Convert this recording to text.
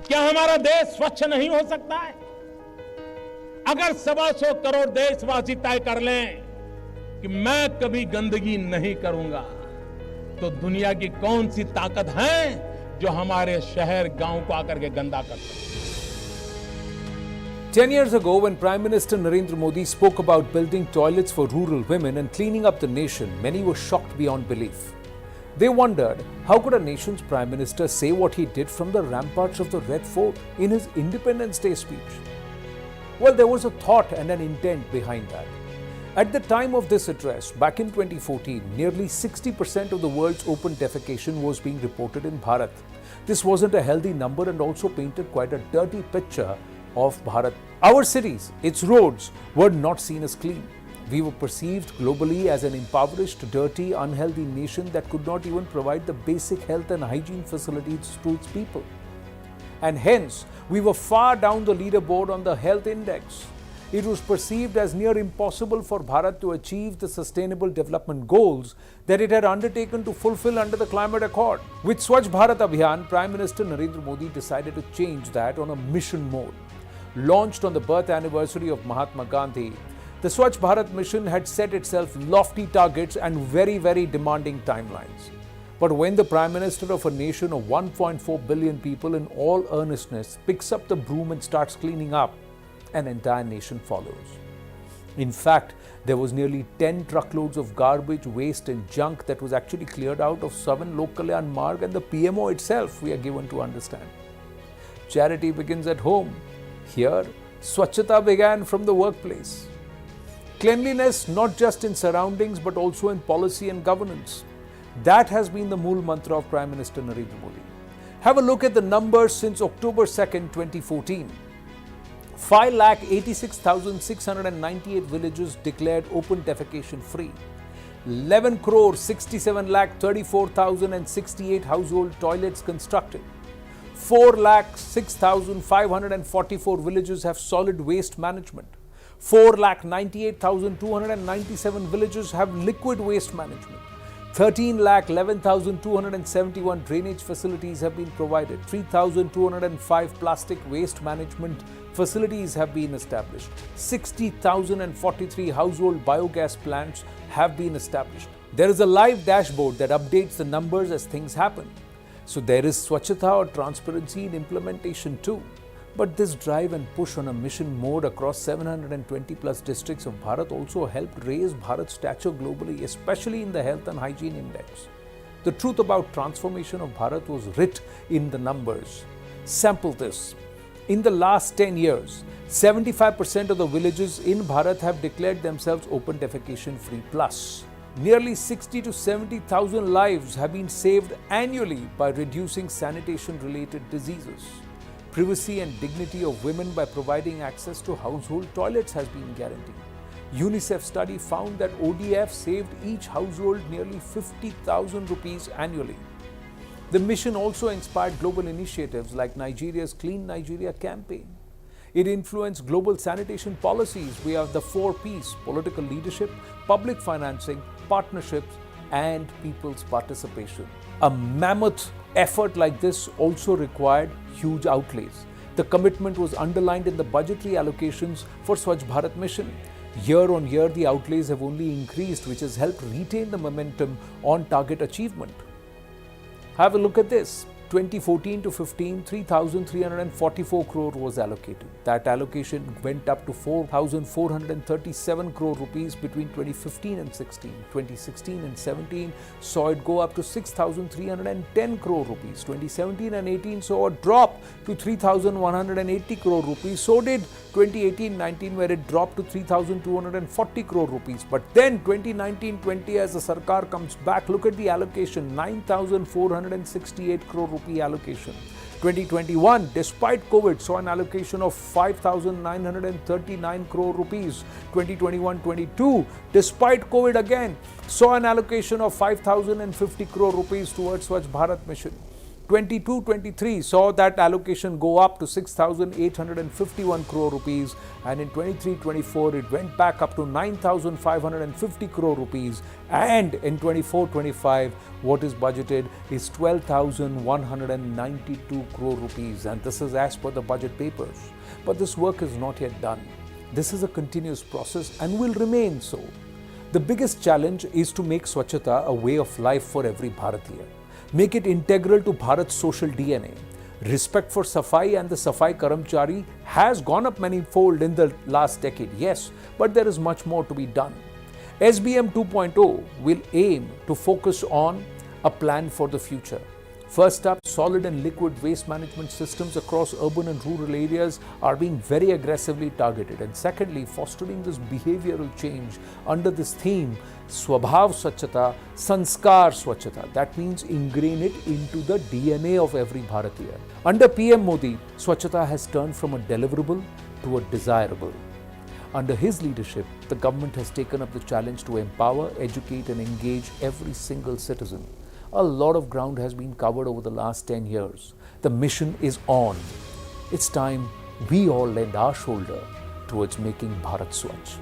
क्या हमारा देश स्वच्छ नहीं हो सकता है? अगर 125 करोड़ देशवासी तय कर लें कि मैं कभी गंदगी नहीं करूंगा, तो दुनिया की कौन सी ताकत है जो हमारे शहर गांव को आकर के गंदा कर सकती है? 10 years ago, when Prime Minister Narendra Modi spoke about building toilets for rural women and cleaning up the nation, many were shocked beyond belief. They wondered, how could a nation's Prime Minister say what he did from the ramparts of the Red Fort in his Independence Day speech? Well, there was a thought and an intent behind that. At the time of this address, back in 2014, nearly 60% of the world's open defecation was being reported in Bharat. This wasn't a healthy number and also painted quite a dirty picture of Bharat. Our cities, its roads, were not seen as clean. We were perceived globally as an impoverished, dirty, unhealthy nation that could not even provide the basic health and hygiene facilities to its people. And hence, we were far down the leaderboard on the health index. It was perceived as near impossible for Bharat to achieve the sustainable development goals that it had undertaken to fulfill under the climate accord. With Swachh Bharat Abhiyan, Prime Minister Narendra Modi decided to change that on a mission mode. Launched on the birth anniversary of Mahatma Gandhi, the Swachh Bharat mission had set itself lofty targets and very demanding timelines. But when the Prime Minister of a nation of 1.4 billion people in all earnestness picks up the broom and starts cleaning up, an entire nation follows. In fact, there was nearly 10 truckloads of garbage, waste and junk that was actually cleared out of 7 Lok Kalyan Marg and the PMO itself, we are given to understand. Charity begins at home. Here, swachhata began from the workplace. Cleanliness not just in surroundings but also in policy and governance. That has been the mool mantra of Prime Minister Narendra Modi. Have a look at the numbers since October 2nd, 2014. 5,86,698 villages declared open defecation free. 11 crore 67 lakh 34,068 household toilets constructed. 4 lakh 6,544 villages have solid waste management. 4 lakh 98,297 villages have liquid waste management. 13 lakh 11,271 drainage facilities have been provided. 3,205 plastic waste management facilities have been established. 60,043 household biogas plants have been established. There is a live dashboard that updates the numbers as things happen. So there is swachhata or transparency in implementation too. But this drive and push on a mission mode across 720 plus districts of Bharat also helped raise Bharat's stature globally, especially in the health and hygiene index. The truth about transformation of Bharat was writ in the numbers. Sample this. In the last 10 years, 75% of the villages in Bharat have declared themselves open defecation free plus. Nearly 60 to 70,000 lives have been saved annually by reducing sanitation-related diseases. Privacy and dignity of women by providing access to household toilets has been guaranteed. UNICEF study found that ODF saved each household nearly 50,000 rupees annually. The mission also inspired global initiatives like Nigeria's Clean Nigeria campaign. It influenced global sanitation policies via the 4 Ps: political leadership, public financing, partnerships, and people's participation. A mammoth effort like this also required huge outlays. The commitment was underlined in the budgetary allocations for Swachh Bharat mission. Year on year, the outlays have only increased, which has helped retain the momentum on target achievement. Have a look at this. 2014 to 15, 3,344 crore was allocated. That allocation went up to 4,437 crore rupees between 2015 and 16. 2016 and 17 saw it go up to 6,310 crore rupees. 2017 and 18 saw a drop to 3,180 crore rupees. So did 2018-19, where it dropped to 3,240 crore rupees. But then 2019-20, as the Sarkar comes back, look at the allocation, 9,468 crore rupee allocation. 2021, despite COVID, saw an allocation of 5,939 crore rupees. 2021-22, despite COVID again, saw an allocation of 5,050 crore rupees towards Swachh Bharat mission. 22-23 saw that allocation go up to 6,851 crore rupees, and in 23-24 it went back up to 9,550 crore rupees, and in 24-25 what is budgeted is 12,192 crore rupees, and this is as per the budget papers. But this work is not yet done. This is a continuous process and will remain so. The biggest challenge is to make Swachhata a way of life for every Bharatiya. Make it integral to Bharat's social DNA. Respect for Safai and the Safai Karamchari has gone up many-fold in the last decade, yes, but there is much more to be done. SBM 2.0 will aim to focus on a plan for the future. First up, solid and liquid waste management systems across urban and rural areas are being very aggressively targeted. And secondly, fostering this behavioral change under this theme, Swabhav Swachhata, Sanskar Swachhata. That means ingrain it into the DNA of every Bharatiya. Under PM Modi, Swachhata has turned from a deliverable to a desirable. Under his leadership, the government has taken up the challenge to empower, educate and engage every single citizen. A lot of ground has been covered over the last 10 years. The mission is on. It's time we all lend our shoulder towards making Bharat Swachh.